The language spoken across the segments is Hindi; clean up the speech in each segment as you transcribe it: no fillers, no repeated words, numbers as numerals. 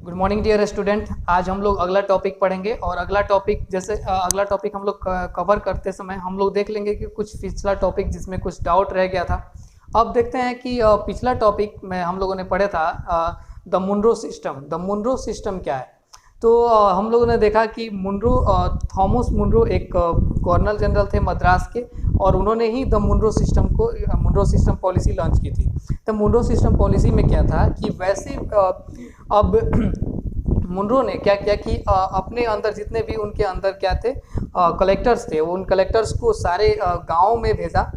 Good morning dear student. आज हम लोग अगला टॉपिक पढ़ेंगे और अगला टॉपिक अगला टॉपिक हम लोग कवर करते समय हम लोग देख लेंगे कि कुछ पिछला टॉपिक जिसमें कुछ डाउट रह गया था। अब देखते हैं कि पिछला टॉपिक में हम लोगों ने पढ़ा था the Munro system. The Munro system क्या है? तो हम लोगों ने देखा कि थॉमस मुनरो एक गवर्नर जनरल थे मद्रास के, और उन्होंने ही the Munro system policy launch की थी। तो मुनरो सिस्टम पॉलिसी में क्या था कि वैसे अब मुनरो ने क्या किया कि अपने अंदर जितने भी उनके अंदर क्या थे कलेक्टर्स थे, वो उन कलेक्टर्स को सारे गाँव में भेजा,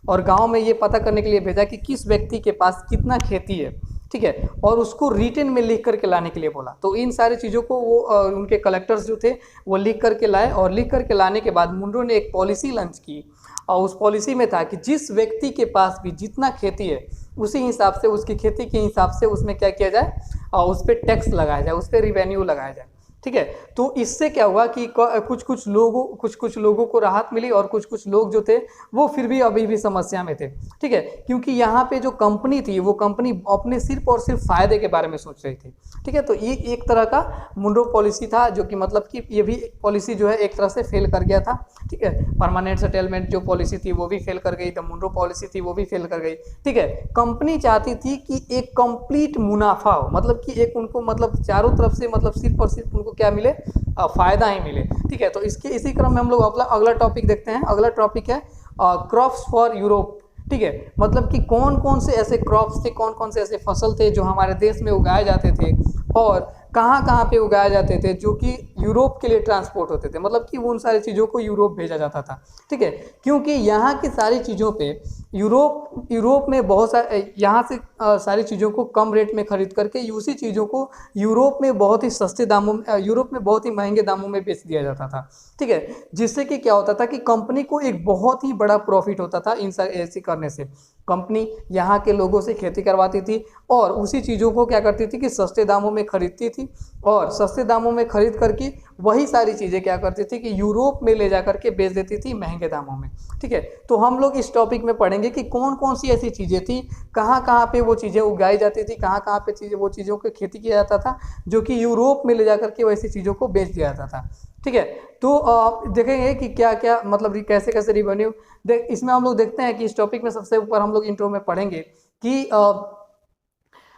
और गांव में ये पता करने के लिए भेजा कि किस व्यक्ति के पास कितना खेती है, ठीक है, और उसको रिटन में लिख करके लाने के लिए बोला। तो इन सारी चीज़ों को वो उनके कलेक्टर्स जो थे वो लिख करके लाए, और लिख करके लाने के बाद मुनरो ने एक पॉलिसी लॉन्च की, और उस पॉलिसी में था कि जिस व्यक्ति के पास भी जितना खेती है उसी हिसाब से, उसकी खेती के हिसाब से उसमें क्या किया जाए, उस पर टैक्स लगाया जाए, उस पर रिवेन्यू लगाया जाए, ठीक है। तो इससे क्या हुआ कि कुछ कुछ लोगों को राहत मिली, और कुछ लोग जो थे वो फिर भी अभी भी समस्या में थे, ठीक है, क्योंकि यहाँ पे जो कंपनी थी वो कंपनी अपने सिर्फ और सिर्फ फायदे के बारे में सोच रही थी, ठीक है। तो ये एक तरह का मुनरो पॉलिसी था, जो कि मतलब कि ये भी पॉलिसी जो है एक तरह से फेल कर गया था, ठीक है। परमानेंट सेटलमेंट जो पॉलिसी थी वो भी फेल कर गई, द मुनरो पॉलिसी थी वो भी फेल कर गई, ठीक है। कंपनी चाहती थी कि एक कंप्लीट मुनाफा हो, मतलब कि एक उनको मतलब चारों तरफ से मतलब सिर्फ और सिर्फ उनको क्या मिले, फायदा ही मिले, ठीक है। तो इसी क्रम में हम लोग अगला टॉपिक देखते हैं। अगला टॉपिक है क्रॉप्स फॉर यूरोप, ठीक है। मतलब कि कौन कौन से ऐसे क्रॉप्स थे, कौन कौन से ऐसे फसल थे जो हमारे देश में उगाए जाते थे, और कहाँ कहाँ पे उगाए जाते थे, जो कि यूरोप के लिए ट्रांसपोर्ट होते थे, मतलब कि उन सारी चीज़ों को यूरोप भेजा जाता था, ठीक है। क्योंकि यहाँ की सारी चीज़ों पे यूरोप में बहुत सारे यहाँ से सारी चीज़ों को कम रेट में खरीद करके उसी चीज़ों को यूरोप में बहुत ही सस्ते दामों में, यूरोप में बहुत ही महंगे दामों में बेच दिया जाता था, ठीक है। जिससे कि क्या होता था कि कंपनी को एक बहुत ही बड़ा प्रॉफिट होता था इन ऐसे करने से। कंपनी यहाँ के लोगों से खेती करवाती थी और उसी चीज़ों को क्या करती थी कि सस्ते दामों में खरीदती थी, और सस्ते दामों में खरीद करके वही सारी चीज़ें क्या करती थी कि यूरोप में ले जा करके बेच देती थी महंगे दामों में, ठीक है। तो हम लोग इस टॉपिक में पढ़ेंगे कि कौन कौन सी ऐसी चीज़ें थी, कहाँ कहाँ पे वो चीज़ें उगाई जाती थी, कहाँ कहाँ पे वो चीज़ों की खेती किया जाता था, जो कि यूरोप में ले जा करके वैसी चीज़ों को बेच दिया जाता था, ठीक है। तो देखेंगे कि क्या क्या मतलब कैसे कैसे रिवेन्यू इसमें हम लोग देखते हैं कि इस टॉपिक में सबसे ऊपर हम लोग इंट्रो में पढ़ेंगे कि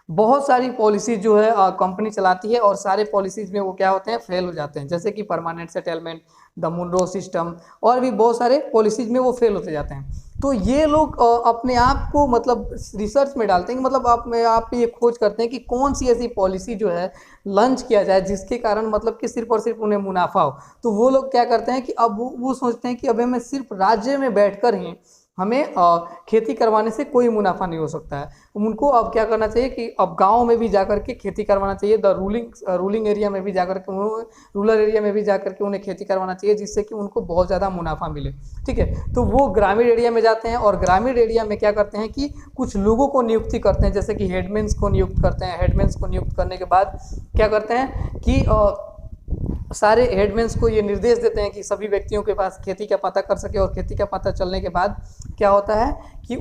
बहुत सारी पॉलिसीज जो है कंपनी चलाती है, और सारे पॉलिसीज में वो क्या होते हैं, फेल हो जाते हैं, जैसे कि permanent settlement, the Munro system, और भी बहुत सारे पॉलिसीज में वो फेल होते जाते हैं। तो ये लोग अपने आप को मतलब रिसर्च में डालते हैं, मतलब आप ये खोज करते हैं कि कौन सी ऐसी पॉलिसी जो है लॉन्च किया जाए जिसके कारण मतलब कि सिर्फ और सिर्फ उन्हें मुनाफा हो। तो वो लोग क्या करते हैं कि अब वो सोचते हैं कि अब हमें सिर्फ राज्य में बैठकर ही हमें खेती करवाने से कोई मुनाफा नहीं हो सकता है। उनको अब क्या करना चाहिए कि अब गांव में भी जाकर के खेती करवाना चाहिए, द रूलिंग एरिया में भी जाकर के रूरल एरिया में भी जाकर के उन्हें खेती करवाना चाहिए, जिससे कि उनको बहुत ज़्यादा मुनाफा मिले, ठीक है। तो वो ग्रामीण एरिया में जाते हैं, और ग्रामीण एरिया में क्या करते हैं कि कुछ लोगों को नियुक्ति करते हैं, जैसे कि हेडमेन्स को नियुक्त करते हैं। हेडमेन्स को नियुक्त करने के बाद क्या करते हैं कि सारे हेडमेन्स को ये निर्देश देते हैं कि सभी व्यक्तियों के पास खेती का पता कर सके, और खेती का पता चलने के बाद क्या होता है कि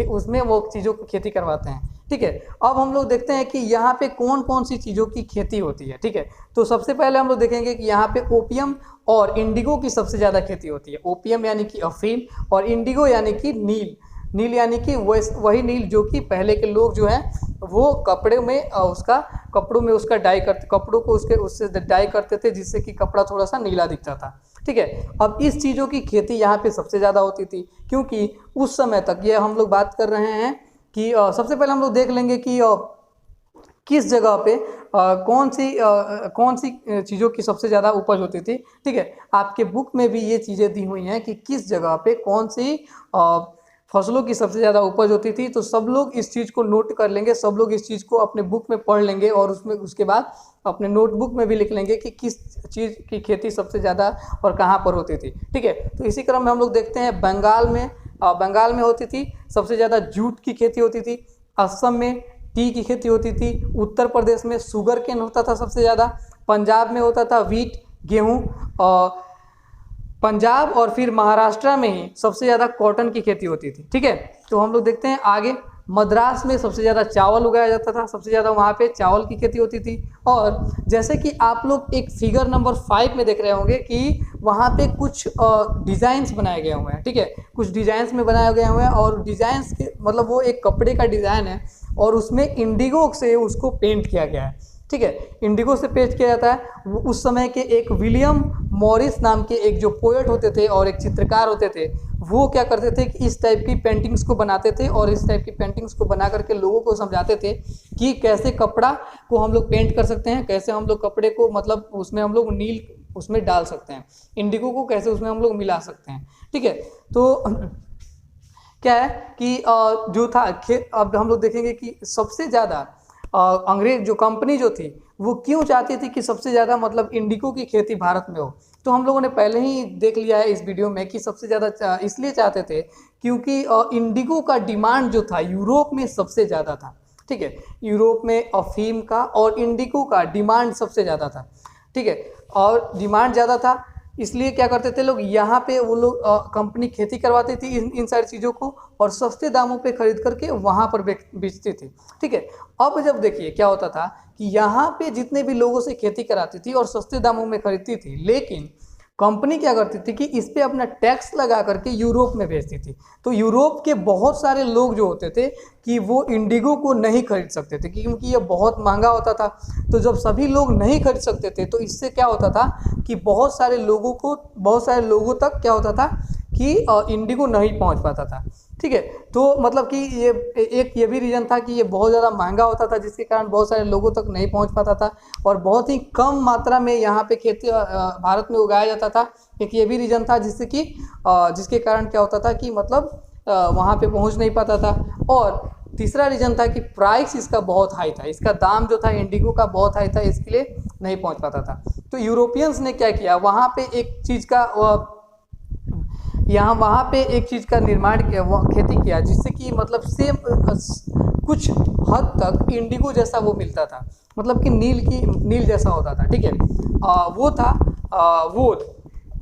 उसमें वो चीज़ों की खेती करवाते हैं, ठीक है। अब हम लोग देखते हैं कि यहाँ पे कौन कौन सी चीज़ों की खेती होती है, ठीक है। तो सबसे पहले हम लोग देखेंगे कि यहाँ पे ओपियम और इंडिगो की सबसे ज़्यादा खेती होती है। ओपियम यानी कि अफीम, और इंडिगो यानी कि नील यानी कि वही नील जो कि पहले के लोग जो हैं वो कपड़ों में उसका डाई करते, कपड़ों को उससे डाई करते थे, जिससे कि कपड़ा थोड़ा सा नीला दिखता था, ठीक है। अब इस चीज़ों की खेती यहाँ पे सबसे ज़्यादा होती थी, क्योंकि उस समय तक ये हम लोग बात कर रहे हैं कि सबसे पहले हम लोग देख लेंगे कि किस जगह पे कौन सी चीज़ों की सबसे ज़्यादा उपज होती थी, ठीक है। आपके बुक में भी ये चीज़ें दी हुई हैं कि किस जगह पे कौन सी फसलों की सबसे ज़्यादा उपज होती थी। तो सब लोग इस चीज़ को नोट कर लेंगे, सब लोग इस चीज़ को अपने बुक में पढ़ लेंगे, और उसके बाद अपने नोटबुक में भी लिख लेंगे कि किस चीज़ की खेती सबसे ज़्यादा और कहाँ पर होती थी, ठीक है। तो इसी क्रम में हम लोग देखते हैं बंगाल में होती थी सबसे ज़्यादा जूट की खेती होती थी, असम में टी की खेती होती थी, उत्तर प्रदेश में शुगर केन होता था सबसे ज़्यादा, पंजाब में होता था वीट गेहूँ, पंजाब और फिर महाराष्ट्र में ही सबसे ज़्यादा कॉटन की खेती होती थी, ठीक है। तो हम लोग देखते हैं आगे मद्रास में सबसे ज़्यादा चावल उगाया जाता था, सबसे ज़्यादा वहाँ पे चावल की खेती होती थी। और जैसे कि आप लोग एक फिगर नंबर 5 में देख रहे होंगे कि वहाँ पे कुछ डिज़ाइंस बनाए गए हुए हैं, ठीक है, कुछ डिज़ाइंस में बनाए गए हुए हैं और डिज़ाइंस के मतलब वो एक कपड़े का डिज़ाइन है और उसमें इंडिगो से उसको पेंट किया गया है, ठीक है, इंडिगो से पेंट किया जाता है। उस समय के एक विलियम मॉरिस नाम के एक जो पोएट होते थे और एक चित्रकार होते थे, वो क्या करते थे कि इस टाइप की पेंटिंग्स को बनाते थे और इस टाइप की पेंटिंग्स को बना करके लोगों को समझाते थे कि कैसे कपड़ा को हम लोग पेंट कर सकते हैं, कैसे हम लोग कपड़े को मतलब उसमें हम लोग नील उसमें डाल सकते हैं, इंडिगो को कैसे उसमें हम लोग मिला सकते हैं, ठीक है। तो क्या है कि जो था अब हम लोग देखेंगे कि सबसे ज़्यादा अंग्रेज जो कंपनी जो थी वो क्यों चाहती थी कि सबसे ज़्यादा मतलब इंडिगो की खेती भारत में हो। तो हम लोगों ने पहले ही देख लिया है इस वीडियो में कि सबसे ज़्यादा इसलिए चाहते थे क्योंकि इंडिगो का डिमांड जो था यूरोप में सबसे ज़्यादा था, ठीक है, यूरोप में अफीम का और इंडिगो का डिमांड सबसे ज़्यादा था, ठीक है, और डिमांड ज़्यादा था इसलिए क्या करते थे लोग यहाँ पे वो लोग कंपनी खेती करवाती थी इन सारी चीज़ों को और सस्ते दामों पे खरीद करके वहाँ पर बेचती थी, ठीक है। अब जब देखिए क्या होता था कि यहाँ पे जितने भी लोगों से खेती कराती थी और सस्ते दामों में खरीदती थी, लेकिन कंपनी क्या करती थी कि इस पे अपना टैक्स लगा करके यूरोप में भेजती थी। तो यूरोप के बहुत सारे लोग जो होते थे कि वो इंडिगो को नहीं खरीद सकते थे क्योंकि ये बहुत महंगा होता था। तो जब सभी लोग नहीं खरीद सकते थे तो इससे क्या होता था कि बहुत सारे लोगों तक क्या होता था कि इंडिगो नहीं पहुंच पाता था, ठीक है। तो मतलब कि ये भी रीज़न था कि ये बहुत ज़्यादा महंगा होता था जिसके कारण बहुत सारे लोगों तक नहीं पहुंच पाता था और बहुत ही कम मात्रा में यहाँ पे खेती भारत में उगाया जाता था। एक ये भी रीज़न था जिसके कारण क्या होता था कि मतलब वहाँ पे पहुँच नहीं पाता था। और तीसरा रीज़न था कि प्राइस इसका बहुत हाई था, इसका दाम जो था इंडिगो का बहुत हाई था, इसके लिए नहीं पहुँच पाता था। तो यूरोपियंस ने क्या किया, वहाँ पे एक चीज़ का निर्माण किया, वो खेती किया जिससे कि मतलब सेम कुछ हद तक इंडिगो जैसा वो मिलता था, मतलब कि नील जैसा होता था, ठीक है। वो था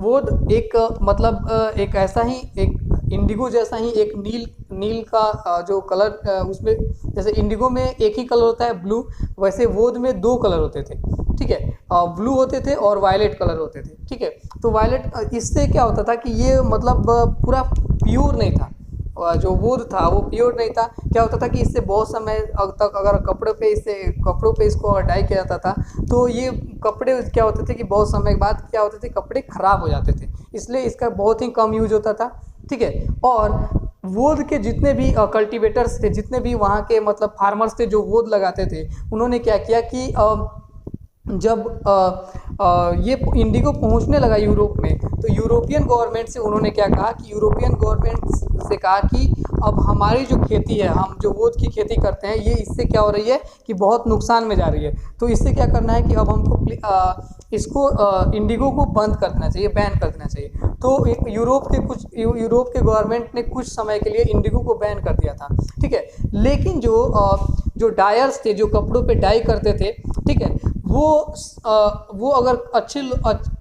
वोद एक मतलब एक ऐसा ही एक इंडिगो जैसा ही एक नील का जो कलर उसमें जैसे इंडिगो में एक ही कलर होता है ब्लू, वैसे वोद में 2 कलर होते थे, ठीक है, ब्लू होते थे और वायलेट कलर होते थे, ठीक है। तो वायलेट इससे क्या होता था कि ये मतलब पूरा प्योर नहीं था, जो वुड था वो प्योर नहीं था। क्या होता था कि इससे बहुत समय तक अगर कपड़ों पे इसको डाई किया जाता था तो ये कपड़े क्या होते थे कि बहुत समय के बाद क्या होते थे कपड़े खराब हो जाते थे, इसलिए इसका बहुत ही कम यूज होता था, ठीक है। और वोद के जितने भी कल्टीवेटर्स थे, जितने भी वहाँ के मतलब फार्मर्स थे जो वोद लगाते थे, उन्होंने क्या किया कि जब ये इंडिगो पहुंचने लगा यूरोप में तो यूरोपियन गवर्नमेंट से उन्होंने क्या कहा कि यूरोपियन गवर्नमेंट से कहा कि अब हमारी जो खेती है, हम जो वोद की खेती करते हैं, ये इससे क्या हो रही है कि बहुत नुकसान में जा रही है। तो इससे क्या करना है कि अब हमको इसको इंडिगो को बंद कर देना चाहिए, बैन कर देना चाहिए। तो यूरोप के गवर्नमेंट ने कुछ समय के लिए इंडिगो को बैन कर दिया था, ठीक है। लेकिन जो डायर्स थे, जो कपड़ों पे डाई करते थे, ठीक है, वो अगर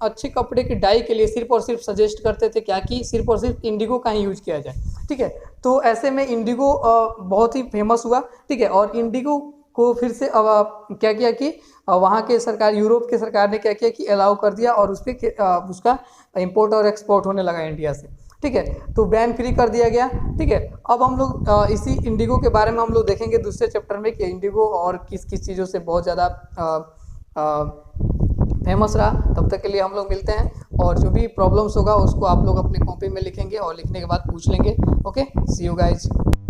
अच्छे कपड़े की डाई के लिए सिर्फ और सिर्फ सजेस्ट करते थे क्या कि सिर्फ और सिर्फ इंडिगो का ही यूज किया जाए, ठीक है। तो ऐसे में इंडिगो बहुत ही फेमस हुआ, ठीक है। और इंडिगो को फिर से क्या किया कि वहाँ के सरकार, यूरोप के सरकार ने क्या किया कि अलाउ कर दिया और उसका इंपोर्ट और एक्सपोर्ट होने लगा इंडिया से, ठीक है। तो बैन फ्री कर दिया गया, ठीक है। अब हम लोग इसी इंडिगो के बारे में हम लोग देखेंगे दूसरे चैप्टर में कि इंडिगो और किस किस चीज़ों से बहुत ज़्यादा फेमस रहा। तब तक के लिए हम लोग मिलते हैं और जो भी प्रॉब्लम्स होगा उसको आप लोग अपने कॉपी में लिखेंगे और लिखने के बाद पूछ लेंगे। Okay, see you guys.